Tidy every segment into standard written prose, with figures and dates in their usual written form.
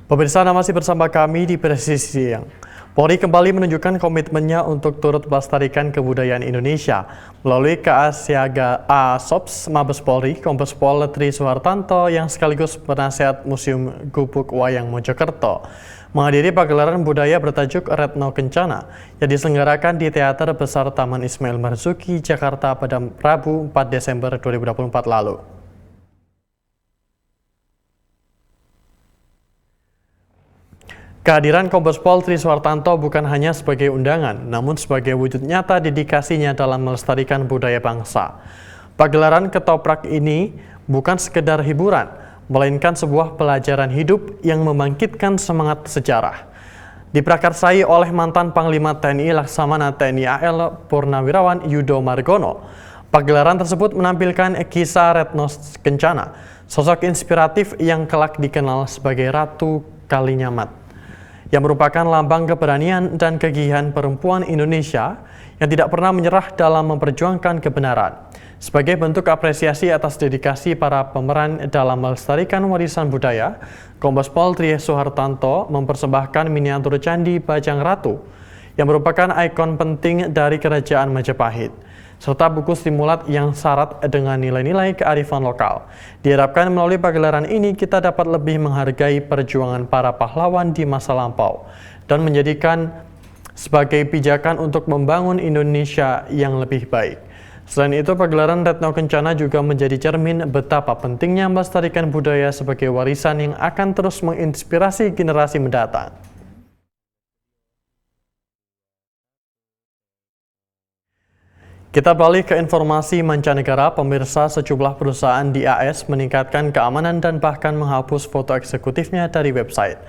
Pemirsa, Anda masih bersama kami di Presisi Siang. Polri kembali menunjukkan komitmennya untuk turut melestarikan kebudayaan Indonesia melalui Keasiaga ASOPS Mabes Polri, Kombes Pol Tri Suhartanto yang sekaligus penasihat Museum Gubuk Wayang Mojokerto menghadiri pagelaran budaya bertajuk Retno Kencana yang diselenggarakan di Teater Besar Taman Ismail Marzuki, Jakarta pada Rabu 4 Desember 2024 lalu. Kehadiran Kombes Pol Tri Suhartanto bukan hanya sebagai undangan, namun sebagai wujud nyata dedikasinya dalam melestarikan budaya bangsa. Pagelaran ketoprak ini bukan sekedar hiburan, melainkan sebuah pelajaran hidup yang membangkitkan semangat sejarah. Diprakarsai oleh mantan Panglima TNI Laksamana TNI AL Purnawirawan Yudo Margono, pagelaran tersebut menampilkan kisah Retno Kencana, sosok inspiratif yang kelak dikenal sebagai Ratu Kalinyamat, yang merupakan lambang keberanian dan kegigihan perempuan Indonesia yang tidak pernah menyerah dalam memperjuangkan kebenaran. Sebagai bentuk apresiasi atas dedikasi para pemeran dalam melestarikan warisan budaya, Kombes Pol Tri Suhartanto mempersembahkan miniatur Candi Bajang Ratu yang merupakan ikon penting dari Kerajaan Majapahit, serta buku stimulat yang syarat dengan nilai-nilai kearifan lokal. Diharapkan melalui pagelaran ini kita dapat lebih menghargai perjuangan para pahlawan di masa lampau dan menjadikan sebagai pijakan untuk membangun Indonesia yang lebih baik. Selain itu, pagelaran Retno Kencana juga menjadi cermin betapa pentingnya melestarikan budaya sebagai warisan yang akan terus menginspirasi generasi mendatang. Kita beralih ke informasi mancanegara. Pemirsa, sejumlah perusahaan di AS meningkatkan keamanan dan bahkan menghapus foto eksekutifnya dari website.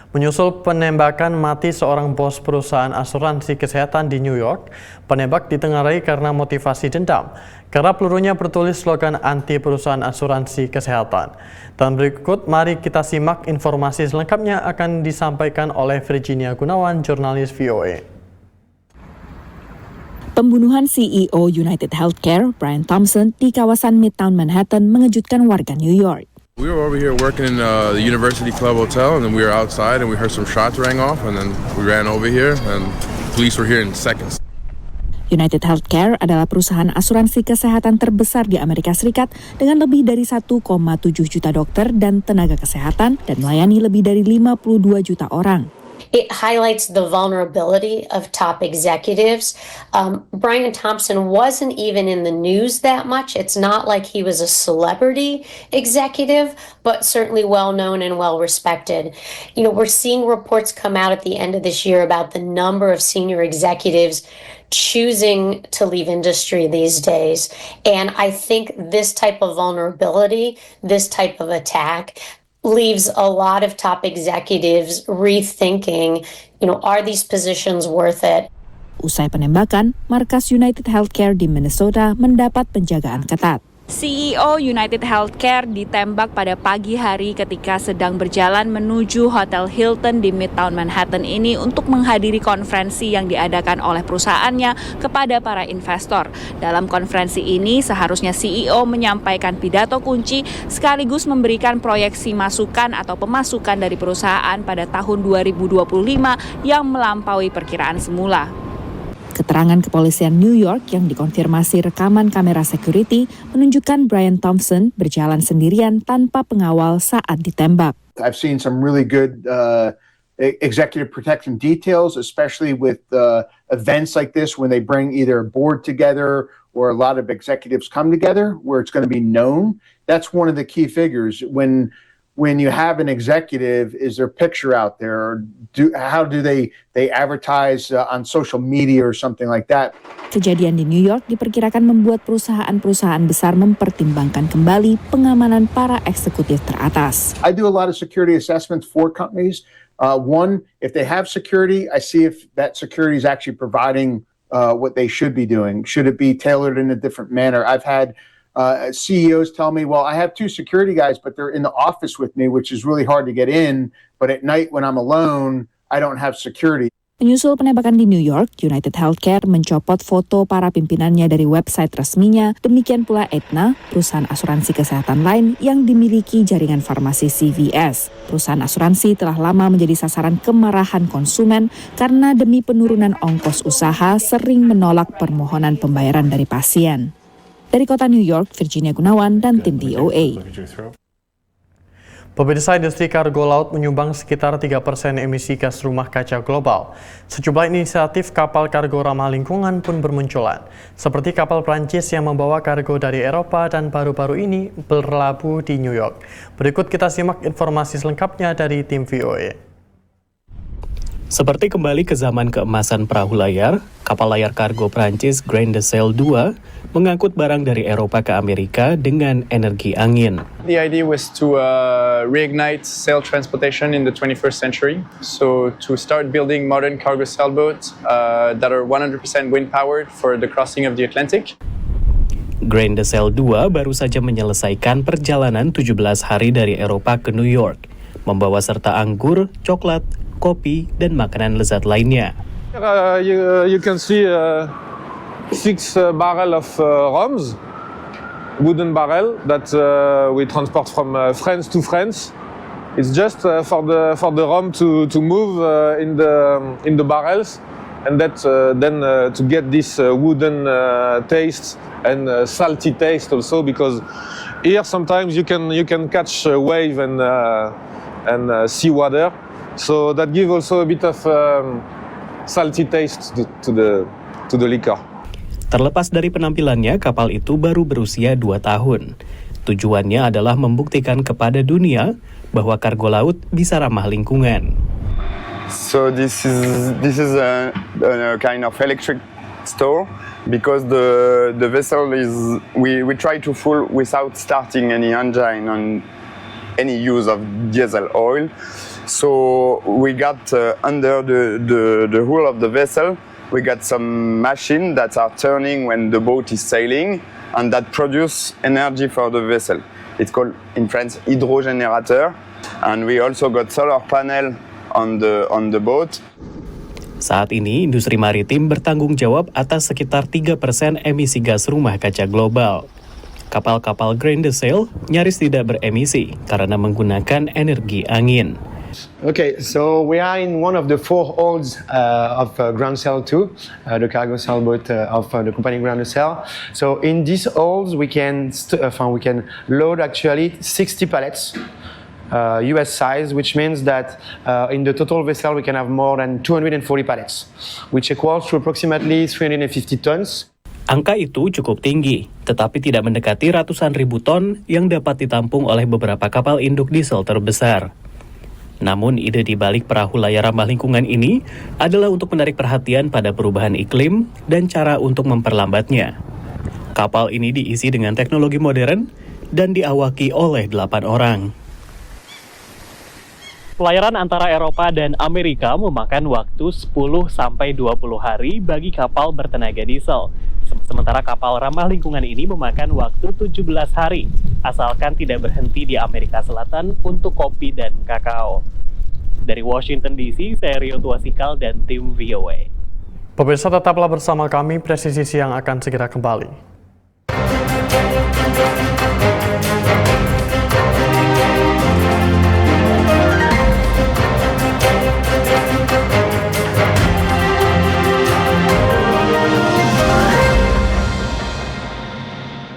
Menyusul penembakan mati seorang bos perusahaan asuransi kesehatan di New York, penembak ditengarai karena motivasi dendam, karena pelurunya bertulis slogan anti perusahaan asuransi kesehatan. Dan berikut mari kita simak informasi selengkapnya akan disampaikan oleh Virginia Gunawan, jurnalis VOA. Pembunuhan CEO United Healthcare, Brian Thompson, di kawasan Midtown Manhattan mengejutkan warga New York. We were over here working in the University Club Hotel, and then we were outside and we heard some shots rang off, and then we ran over here, and police were here in seconds. United Healthcare adalah perusahaan asuransi kesehatan terbesar di Amerika Serikat dengan lebih dari 1,7 juta dokter dan tenaga kesehatan dan melayani lebih dari 52 juta orang. It highlights the vulnerability of top executives. Brian Thompson wasn't even in the news that much. It's not like he was a celebrity executive, but certainly well known and well respected. You know, we're seeing reports come out at the end of this year about the number of senior executives choosing to leave industry these days. And I think this type of vulnerability, this type of attack, leaves a lot of top executives rethinking, are these positions worth it? Usai penembakan, markas United Healthcare di Minnesota mendapat penjagaan ketat. CEO United Healthcare ditembak pada pagi hari ketika sedang berjalan menuju Hotel Hilton di Midtown Manhattan ini untuk menghadiri konferensi yang diadakan oleh perusahaannya kepada para investor. Dalam konferensi ini, seharusnya CEO menyampaikan pidato kunci sekaligus memberikan proyeksi masukan atau pemasukan dari perusahaan pada tahun 2025 yang melampaui perkiraan semula. Keterangan kepolisian New York yang dikonfirmasi rekaman kamera security menunjukkan Brian Thompson berjalan sendirian tanpa pengawal saat ditembak. I've seen some really good executive protection details, especially with events like this when they bring either a board together or a lot of executives come together where it's going to be known. That's one of the key figures. When you have an executive, is their picture out there? Or how do they advertise on social media or something like that? Kejadian di New York diperkirakan membuat perusahaan-perusahaan besar mempertimbangkan kembali pengamanan para eksekutif teratas. I do a lot of security assessments for companies. One, if they have security, I see if that security is actually providing what they should be doing. Should it be tailored in a different manner? I've had CEOs tell me, well, I have 2 security guys, but they're in the office with me, which is really hard to get in. But at night when I'm alone, I don't have security. Menyusul penembakan di New York, United Healthcare mencopot foto para pimpinannya dari website resminya. Demikian pula Aetna, perusahaan asuransi kesehatan lain yang dimiliki jaringan farmasi CVS. Perusahaan asuransi telah lama menjadi sasaran kemarahan konsumen karena demi penurunan ongkos usaha sering menolak permohonan pembayaran dari pasien. Dari kota New York, Virginia Gunawan dan tim VOA. Pemirsa, industri kargo laut menyumbang sekitar 3% emisi gas rumah kaca global. Sejumlah inisiatif kapal kargo ramah lingkungan pun bermunculan, seperti kapal Prancis yang membawa kargo dari Eropa dan baru-baru ini berlabuh di New York. Berikut kita simak informasi selengkapnya dari tim VOA. Seperti kembali ke zaman keemasan perahu layar, kapal layar kargo Prancis Grand Sail 2 mengangkut barang dari Eropa ke Amerika dengan energi angin. The idea was to reignite sail transportation in the 21st century. So to start building modern cargo sailboats that are 100% wind powered for the crossing of the Atlantic. Grand Sail 2 baru saja menyelesaikan perjalanan 17 hari dari Eropa ke New York, membawa serta anggur, coklat, kopi, dan makanan lezat lainnya. You can see 6 barrels of rums, wooden barrel that we transport from France to France. It's just for the rum to move in the barrels, and that then to get this wooden taste and salty taste also, because here sometimes you can catch a wave and sea water, so that gives also a bit of salty taste to the liquor. Terlepas dari penampilannya, kapal itu baru berusia 2 tahun. Tujuannya adalah membuktikan kepada dunia bahwa kargo laut bisa ramah lingkungan. So this is a kind of electric store, because the vessel is we try to full without starting any engine on any use of diesel oil. So we got under the hull of the vessel, we got some machines that are turning when the boat is sailing, and that produce energy for the vessel. It's called in French hydrogenerator, and we also got solar panel on the boat. Saat ini, industri maritim bertanggung jawab atas sekitar 3% emisi gas rumah kaca global. Kapal-kapal Grand Sail nyaris tidak beremisi karena menggunakan energi angin. Okay, so we are in one of the 4 holds of Grand Sail 2, the cargo sailboat of the company Grand Sail. So in these holds we can load actually 60 pallets, US size, which means that in the total vessel we can have more than 240 pallets, which equals to approximately 350 tons. Angka itu cukup tinggi, tetapi tidak mendekati ratusan ribu ton yang dapat ditampung oleh beberapa kapal induk diesel terbesar. Namun ide di balik perahu layar ramah lingkungan ini adalah untuk menarik perhatian pada perubahan iklim dan cara untuk memperlambatnya. Kapal ini diisi dengan teknologi modern dan diawaki oleh 8 orang. Pelayaran antara Eropa dan Amerika memakan waktu 10-20 hari bagi kapal bertenaga diesel. Sementara kapal ramah lingkungan ini memakan waktu 17 hari, asalkan tidak berhenti di Amerika Selatan untuk kopi dan kakao. Dari Washington DC, saya Rio Tuasikal dan tim VOA. Pemirsa, tetaplah bersama kami, Presisi Siang akan segera kembali.